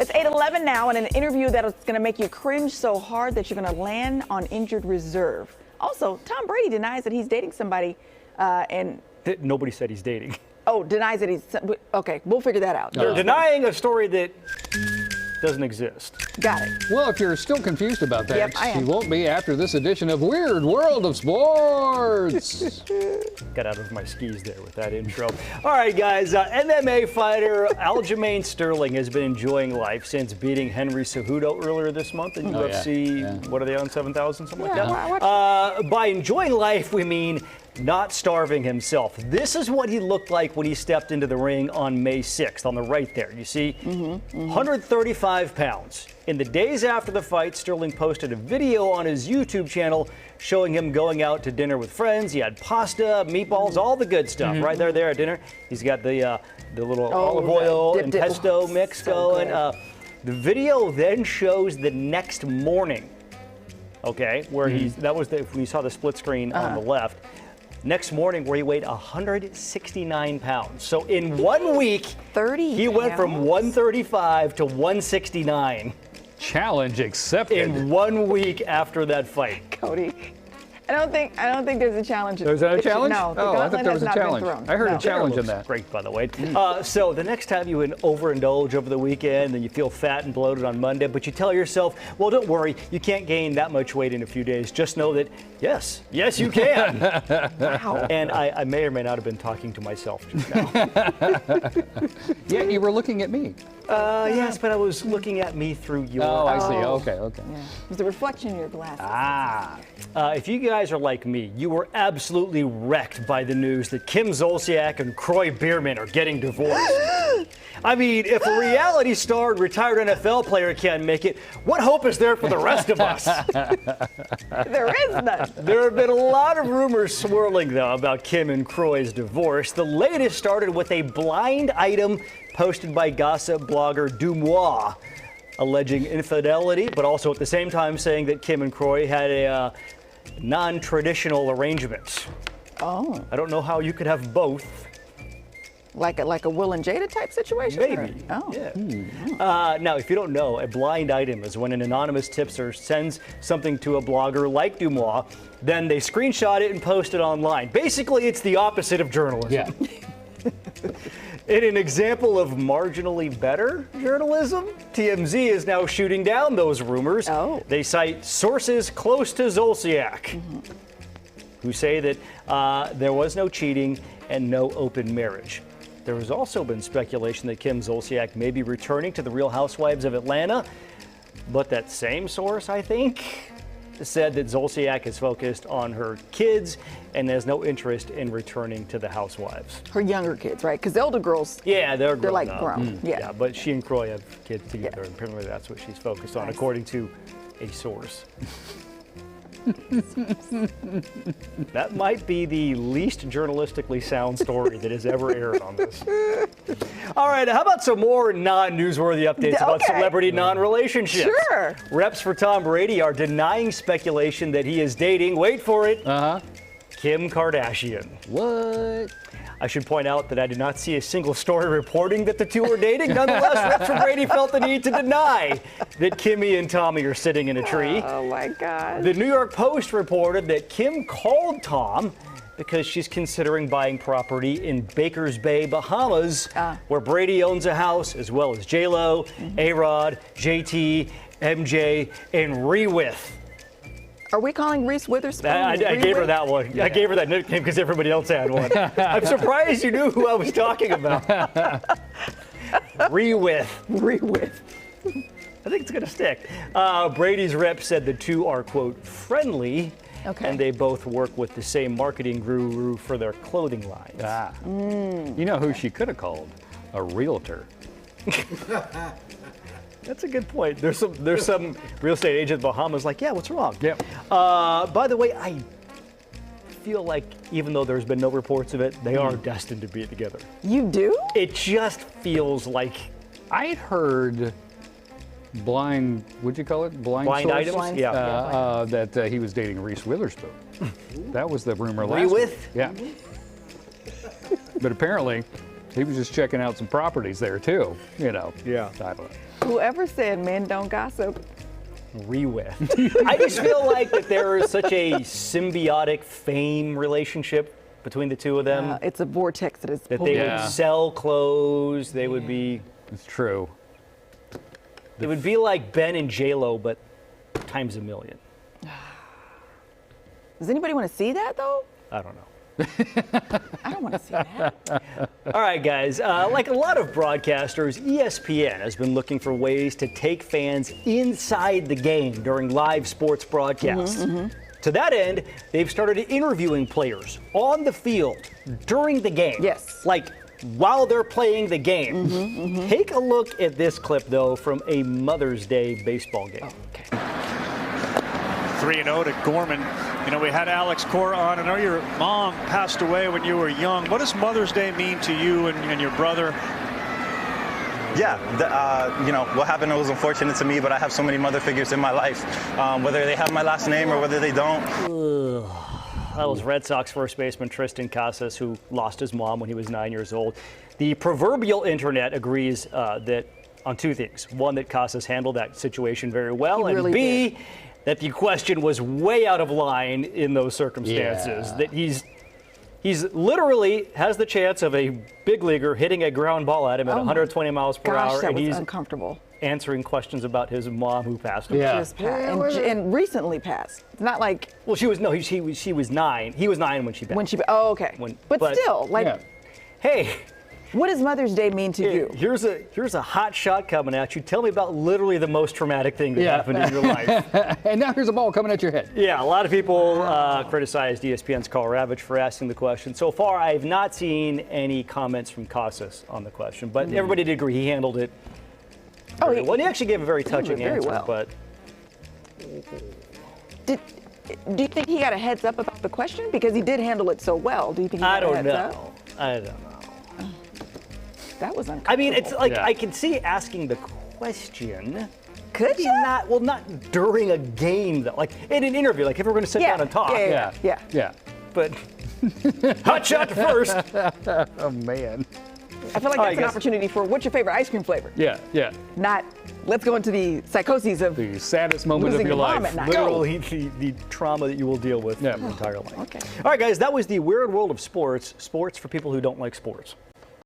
It's 8:11 now, and an interview that is going to make you cringe so hard that you're going to land on injured reserve. Also, Tom Brady denies that he's dating somebody, and nobody said he's dating. Oh, denies that he's okay. We'll figure that out. They're denying a story that doesn't exist. Got it. Well, if you're still confused about that, Yep, I am. you won't be after this edition of Weird World of Sports. Got out of my skis there with that intro. All right, guys. MMA fighter Aljamain Sterling has been enjoying life since beating Henry Cejudo earlier this month in UFC. Yeah. What are they on, 7,000, something like that? I By enjoying life, we mean not starving himself. This is what he looked like when he stepped into the ring on May 6th, on the right there. You see, 135 pounds. In the days after the fight, Sterling posted a video on his YouTube channel showing him going out to dinner with friends. He had pasta, meatballs, all the good stuff right there at dinner. He's got the little olive oil and pesto mix going. The video then shows the next morning, okay, where that was when you saw the split screen on the left. Next morning, where he weighed 169 pounds. So in 1 week, 30 he went from 135 to 169. Challenge accepted. In 1 week after that fight. Cody, I don't think there's a challenge. There's not a challenge? No, the I gauntlet thought there has was a not been challenge. thrown. I heard No. a challenge in that. Great, by the way. So the next time you overindulge over the weekend and you feel fat and bloated on Monday, but you tell yourself, well, don't worry, you can't gain that much weight in a few days. Just know that, yes, you can. Wow. And I may or may not have been talking to myself just now. Yeah, you were looking at me. Yes, but I was looking at me through your Oh, I see. eyes. Okay. Yeah. It was the reflection in your glasses. If you guys are like me, you were absolutely wrecked by the news that Kim Zolciak and Kroy Bierman are getting divorced. I mean, if a reality star and retired NFL player can't make it, what hope is there for the rest of us? There is none. There have been a lot of rumors swirling, though, about Kim and Kroy's divorce. The latest started with a blind item posted by gossip blogger Dumois, alleging infidelity, but also at the same time saying that Kim and Kroy had a non-traditional arrangement. Oh. I don't know how you could have both. Like a Will and Jada type situation? Maybe. Oh. Yeah. Now, if you don't know, a blind item is when an anonymous tipster sends something to a blogger like Dumois, then they screenshot it and post it online. Basically, it's the opposite of journalism. Yeah. In an example of marginally better journalism, TMZ is now shooting down those rumors. Oh. They cite sources close to Zolciak, who say that there was no cheating and no open marriage. There has also been speculation that Kim Zolciak may be returning to the Real Housewives of Atlanta, but that same source, I think, said that Zolciak is focused on her kids and has no interest in returning to the Housewives. Her younger kids, right? Because the older girls, Yeah, they're like up. grown. Yeah. But she and Kroy have kids together, and apparently that's what she's focused on, Nice. according to a source. That might be the least journalistically sound story that has ever aired on this. All right, how about some more non-newsworthy updates about Okay. celebrity non-relationships? Sure. Reps for Tom Brady are denying speculation that he is dating, wait for it, Kim Kardashian. What? I should point out that I did not see a single story reporting that the two are dating. Nonetheless, reps for Brady felt the need to deny that Kimmy and Tommy are sitting in a tree. Oh my God. The New York Post reported that Kim called Tom because she's considering buying property in Bakers Bay, Bahamas, where Brady owns a house, as well as J-Lo, A-Rod, JT, MJ, and Rewith. Are we calling Reese Witherspoon? I gave her that one. I gave her that nickname because everybody else had one. I'm surprised you knew who I was talking about. Rewith. I think it's going to stick. Brady's rep said the two are, quote, friendly, and they both work with the same marketing guru for their clothing lines. You know who she could have called? A realtor. That's a good point. There's some real estate agent in the Bahamas like, yeah, what's wrong? Yep. By the way, I feel like even though there's been no reports of it, they are destined to be together. You do? It just feels like I'd heard blind, what'd you call it? Blind source? items. Blind- Yeah. That he was dating Reese Witherspoon. That was the rumor last week. Rewith? Yeah. But apparently, he was just checking out some properties there too. You know. Yeah. I don't know. Whoever said men don't gossip? Rewind. I just feel like that there is such a symbiotic fame relationship between the two of them. It's a vortex that is that pulling. they would sell clothes. They would be. It's true. It would be like Ben and J-Lo, but times a million. Does anybody want to see that though? I don't know. I don't want to see that. All right, guys. Like a lot of broadcasters, ESPN has been looking for ways to take fans inside the game during live sports broadcasts. To that end, they've started interviewing players on the field during the game. Yes. Like while they're playing the game. Take a look at this clip, though, from a Mother's Day baseball game. Okay. 3-0 to Gorman. You know, we had Alex Cora on. I know your mom passed away when you were young. What does Mother's Day mean to you and your brother? Yeah, you know, what happened was unfortunate to me, but I have so many mother figures in my life, whether they have my last name or whether they don't. That was Red Sox first baseman Tristan Casas, who lost his mom when he was 9 years old. The proverbial internet agrees that on two things. One, that Casas handled that situation very well, He really and B, did. that the question was way out of line in those circumstances. Yeah. That he's literally has the chance of a big leaguer hitting a ground ball at him at 120 miles per Gosh, hour, that and was he's uncomfortable. answering questions about his mom who passed away. Yeah. Just and recently passed. It's not like Well, she was 9. He was 9 when she passed. when she. Oh, okay. But still, like, Yeah. Hey, what does Mother's Day mean to you? here's a hot shot coming at you. Tell me about literally the most traumatic thing that Yeah. happened in your life. And now here's a ball coming at your head. Yeah, a lot of people criticized ESPN's Carl Ravitch for asking the question. So far, I have not seen any comments from Casas on the question, but everybody did agree he handled it. Oh, Well, and he actually gave a very touching very answer, well. but do you think he got a heads up about the question because he did handle it so well? Do you think he I got a don't heads know. up? I don't know. That was uncomfortable. I mean, it's like Yeah. I can see asking the question. Could Maybe you? not during a game though. Like in an interview, like if we're going to sit down and talk. Yeah. Yeah. But hot shot to first. Oh, man. I feel like I that's an guess- opportunity for what's your favorite ice cream flavor? Yeah. Not let's go into the psychoses of The saddest moment losing of your your mom life. at night. Literally the trauma that you will deal with Yeah. your entire life. Okay. All right, guys, that was the weird world of sports. Sports for people who don't like sports.